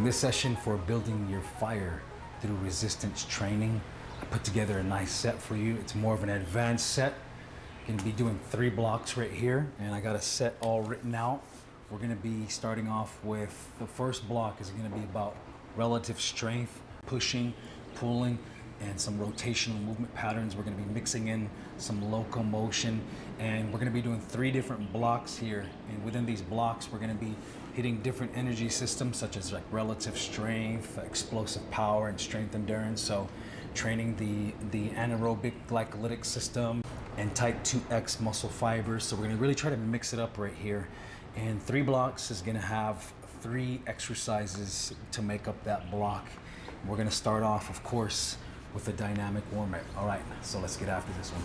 In this session for building your fire through resistance training, I put together a nice set for you. It's more of an advanced set. You're gonna be doing 3 blocks right here, and I got a set all written out. We're gonna be starting off with the first block is gonna be about relative strength, pushing, pulling, and some rotational movement patterns. We're gonna be mixing in some locomotion, and we're gonna be doing 3 different blocks here. And within these blocks, we're gonna be hitting different energy systems such as like relative strength, explosive power, and strength endurance. So training the anaerobic glycolytic system and type 2X muscle fibers. So we're gonna really try to mix it up right here. And 3 blocks is gonna have 3 exercises to make up that block. We're gonna start off, of course, with a dynamic warm-up. All right, so let's get after this one.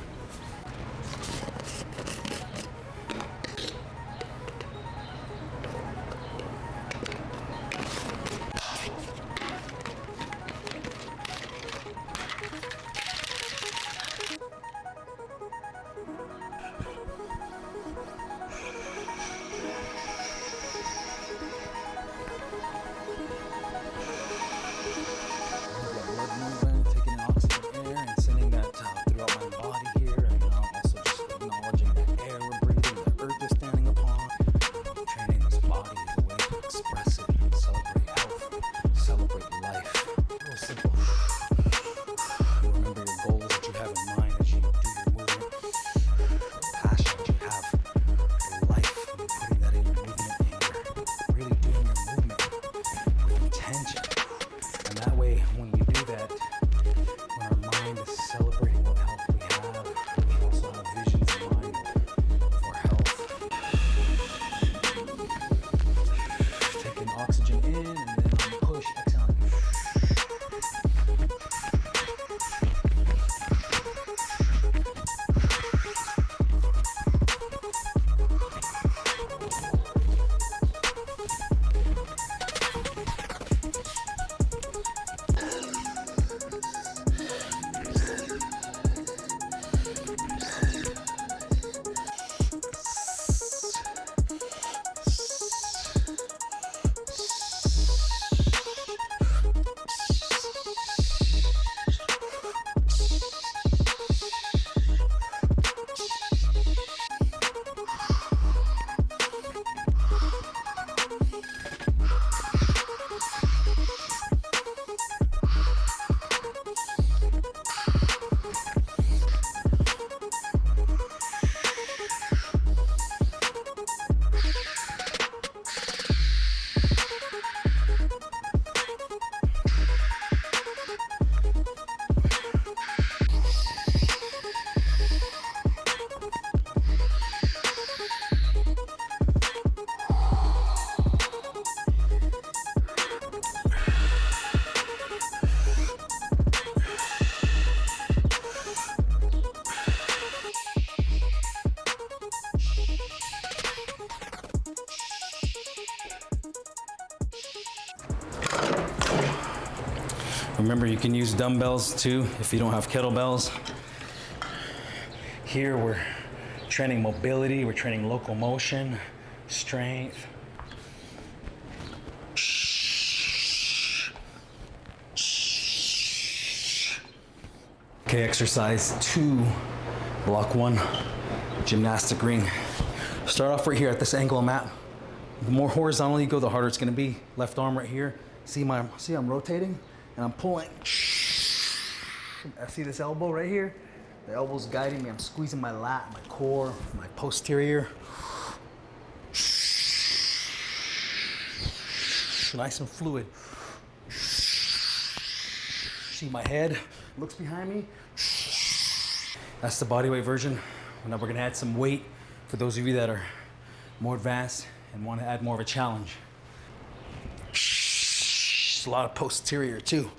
Remember, you can use dumbbells too if you don't have kettlebells. Here we're training mobility, we're training locomotion, strength. Okay, exercise 2, block 1, gymnastic ring. Start off right here at this angle I'm at. The more horizontal you go, the harder it's gonna be. Left arm right here. See I'm rotating? And I'm pulling. I see this elbow right here? The elbow's guiding me. I'm squeezing my lat, my core, my posterior. Nice and fluid. See my head looks behind me. That's the bodyweight version. Now we're gonna add some weight for those of you that are more advanced and want to add more of a challenge. A lot of posterior too.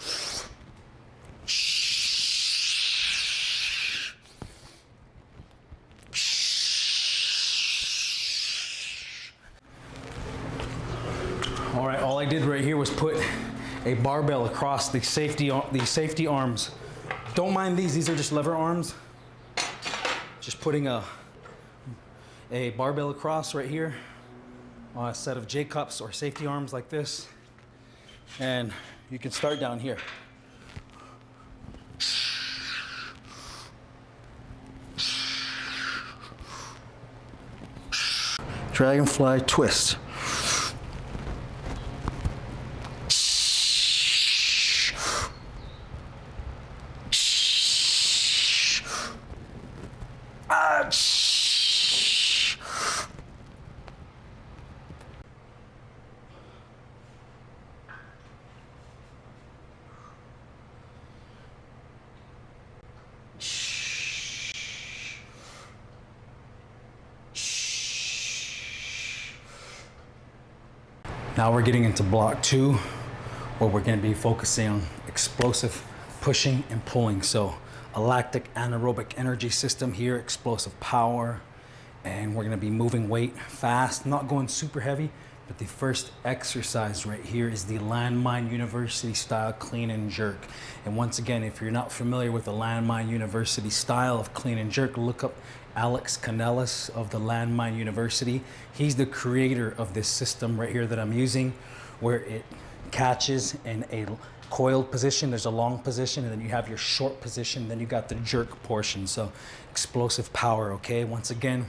All right, all I did right here was put a barbell across the safety arms. Don't mind these are just lever arms. Just putting a barbell across right here on a set of J-cups or safety arms like this. And you can start down here. Dragonfly twist. Now we're getting into block 2, where we're going to be focusing on explosive pushing and pulling. So alactic anaerobic energy system here, explosive power, and we're going to be moving weight fast, not going super heavy. But the first exercise right here is the Landmine University style clean and jerk. And once again, if you're not familiar with the Landmine University style of clean and jerk, look up Alex Canellis of the Landmine University. He's the creator of this system right here that I'm using, where it catches in a coiled position. There's a long position, and then you have your short position, then you got the jerk portion. So explosive power, okay? Once again,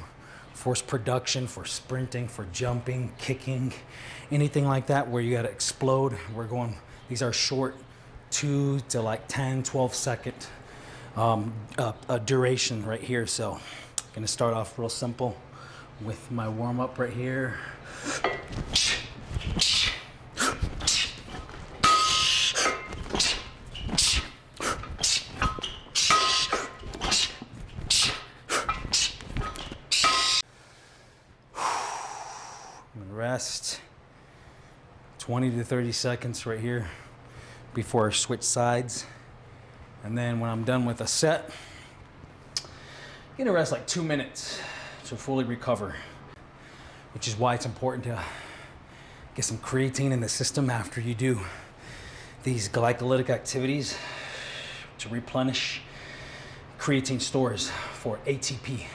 force production for sprinting, for jumping, kicking, anything like that where you got to explode. We're going, these are short 2 to like 10, 12 second duration right here. So I'm going to start off real simple with my warm up right here. Rest 20 to 30 seconds right here before I switch sides. And then when I'm done with a set, I'm gonna rest like 2 minutes to fully recover, which is why it's important to get some creatine in the system after you do these glycolytic activities to replenish creatine stores for ATP.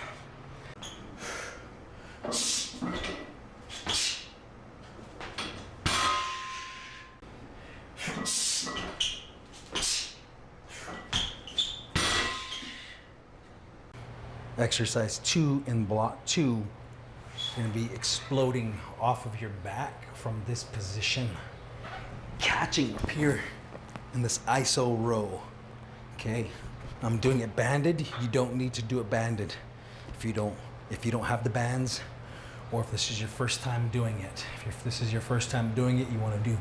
Exercise 2 in block 2, you're going to be exploding off of your back from this position, catching up here in this iso row. Okay, I'm doing it banded. You don't need to do it banded if you don't have the bands, or if this is your first time doing it. If this is your first time doing it, you want to do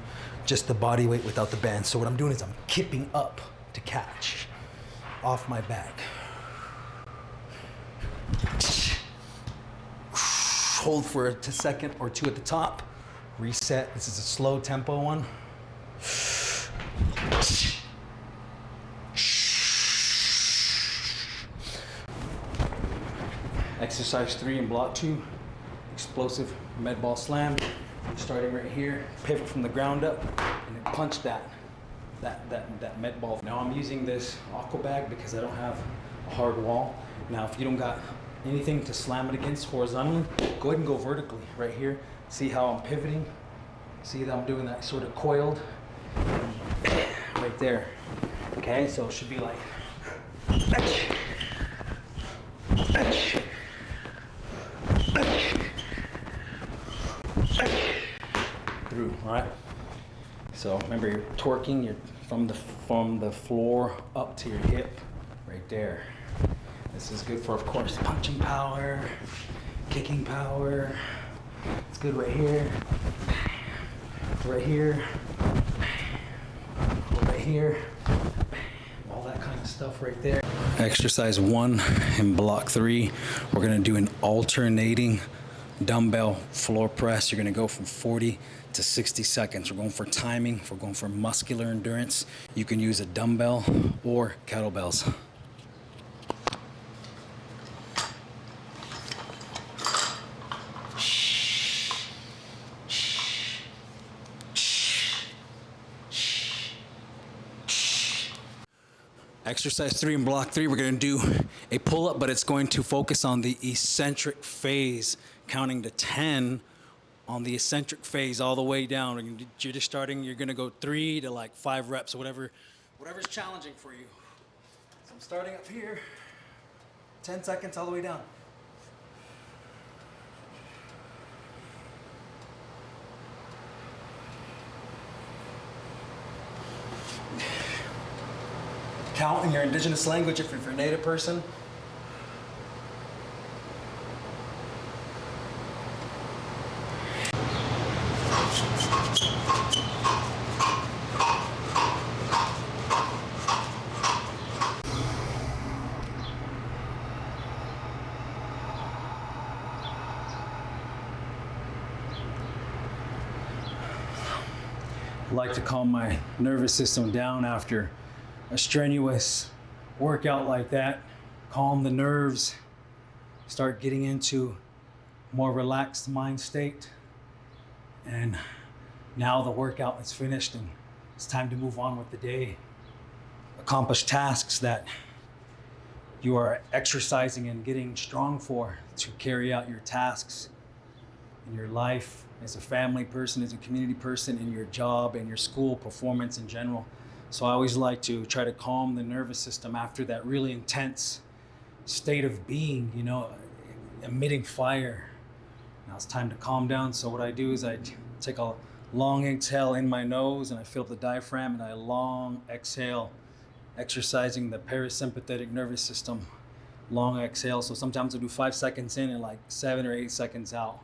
just the body weight without the bands. So what I'm doing is I'm kipping up to catch off my back. Hold for a second or two at the top. Reset. This is a slow tempo one. Exercise 3 in block 2. Explosive med ball slam. Starting right here. Pivot from the ground up and then punch that med ball. Now I'm using this aqua bag because I don't have a hard wall. Now if you don't got anything to slam it against horizontally, go ahead and go vertically right here. See how I'm pivoting? See that I'm doing that sort of coiled right there. Okay, so it should be like through, all right? So remember, you're torquing, you're from the floor up to your hip right there. This is good for, of course, punching power, kicking power. It's good right here, right here, right here, all that kind of stuff right there. Exercise 1 in block 3, we're gonna do an alternating dumbbell floor press. You're gonna go from 40 to 60 seconds. We're going for timing, we're going for muscular endurance. You can use a dumbbell or kettlebells. Exercise 3 in block 3, we're going to do a pull-up, but it's going to focus on the eccentric phase, counting to 10 on the eccentric phase all the way down. And you're just starting, you're gonna go 3 to like 5 reps or whatever's challenging for you. So I'm starting up here, 10 seconds all the way down. Count in your indigenous language if you're a native person. I like to calm my nervous system down after a strenuous workout like that. Calm the nerves, start getting into more relaxed mind state. And now the workout is finished and it's time to move on with the day. Accomplish tasks that you are exercising and getting strong for to carry out your tasks in your life as a family person, as a community person, in your job and your school performance in general. So I always like to try to calm the nervous system after that really intense state of being, you know, emitting fire. Now it's time to calm down. So what I do is I take a long exhale in my nose and I fill up the diaphragm, and I long exhale, exercising the parasympathetic nervous system. Long exhale. So sometimes I do 5 seconds in and like 7 or 8 seconds out.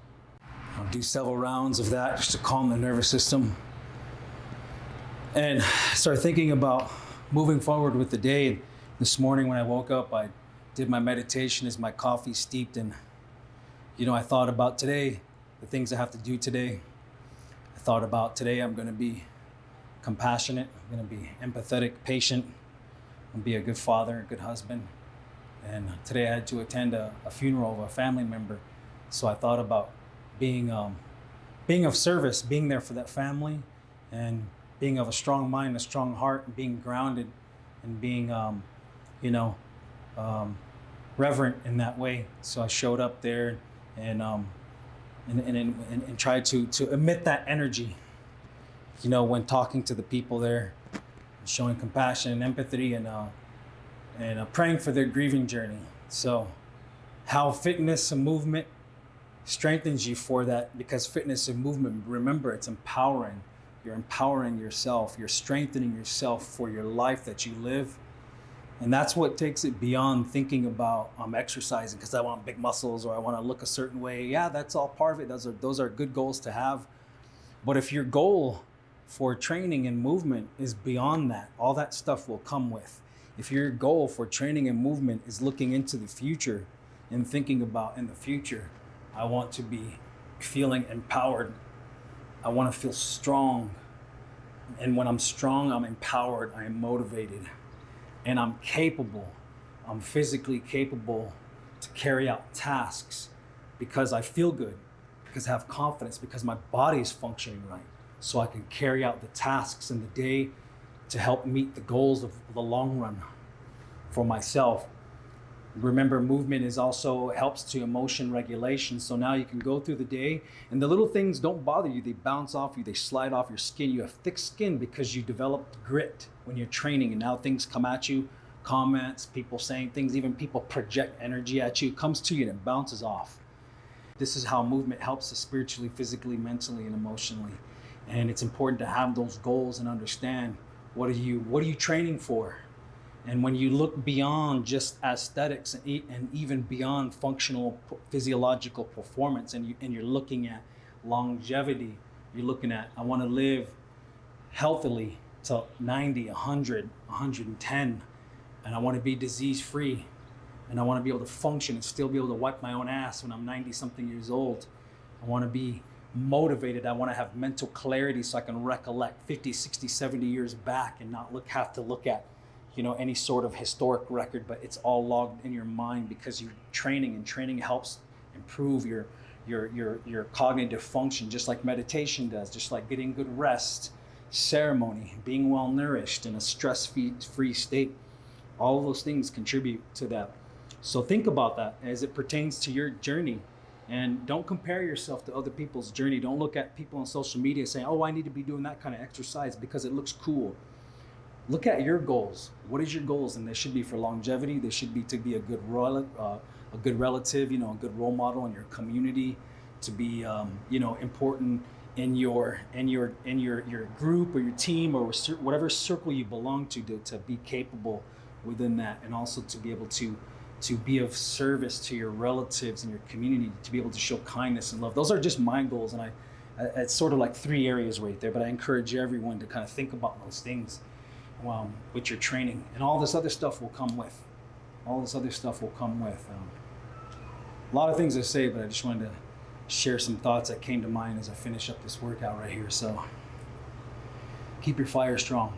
I'll do several rounds of that just to calm the nervous system. And start thinking about moving forward with the day. This morning when I woke up, I did my meditation as my coffee steeped, and I thought about today, the things I have to do today. I thought about today I'm going to be compassionate, I'm going to be empathetic, patient, I'm going to be a good father, a good husband. And today I had to attend a funeral of a family member. So I thought about being of service, being there for that family, and being of a strong mind, a strong heart, and being grounded, and being, reverent in that way. So I showed up there and tried to emit that energy, when talking to the people there, showing compassion and empathy, and praying for their grieving journey. So how fitness and movement strengthens you for that, because fitness and movement, remember, it's empowering. You're empowering yourself. You're strengthening yourself for your life that you live. And that's what takes it beyond thinking about exercising because I want big muscles or I want to look a certain way. Yeah, that's all part of it. Those are good goals to have. But if your goal for training and movement is beyond that, all that stuff will come with. If your goal for training and movement is looking into the future and thinking about in the future, I want to be feeling empowered. I want to feel strong. And when I'm strong, I'm empowered, I am motivated, and I'm capable. I'm physically capable to carry out tasks because I feel good, because I have confidence, because my body is functioning right. So I can carry out the tasks in the day to help meet the goals of the long run for myself. Remember, movement is also helps to emotion regulation. So now you can go through the day and the little things don't bother you. They bounce off you, they slide off your skin. You have thick skin because you developed grit when you're training, and now things come at you, comments, people saying things, even people project energy at you. It comes to you and it bounces off. This is how movement helps us spiritually, physically, mentally, and emotionally. And it's important to have those goals and understand what are you training for? And when you look beyond just aesthetics and even beyond functional physiological performance, and you're looking at longevity, you're looking at, I want to live healthily till 90, 100, 110, and I want to be disease free, and I want to be able to function and still be able to wipe my own ass when I'm 90 something years old. I want to be motivated. I want to have mental clarity so I can recollect 50, 60, 70 years back and not have to look at any sort of historic record, but it's all logged in your mind because you're training, and training helps improve your cognitive function, just like meditation does, just like getting good rest, ceremony, being well nourished in a stress-free state. All of those things contribute to that. So think about that as it pertains to your journey And don't compare yourself to other people's journey. Don't look at people on social media saying, oh, I need to be doing that kind of exercise because it looks cool. Look at your goals. What is your goals? And they should be for longevity. They should be to be a good relative, you know, a good role model in your community, to be, you know, important in your group or your team or whatever circle you belong to be capable within that, and also to be able to be of service to your relatives and your community, to be able to show kindness and love. Those are just my goals, and it's sort of like 3 areas right there, but I encourage everyone to kind of think about those things with your training, and all this other stuff will come with. A lot of things to say, but I just wanted to share some thoughts that came to mind as I finish up this workout right here. So keep your fire strong.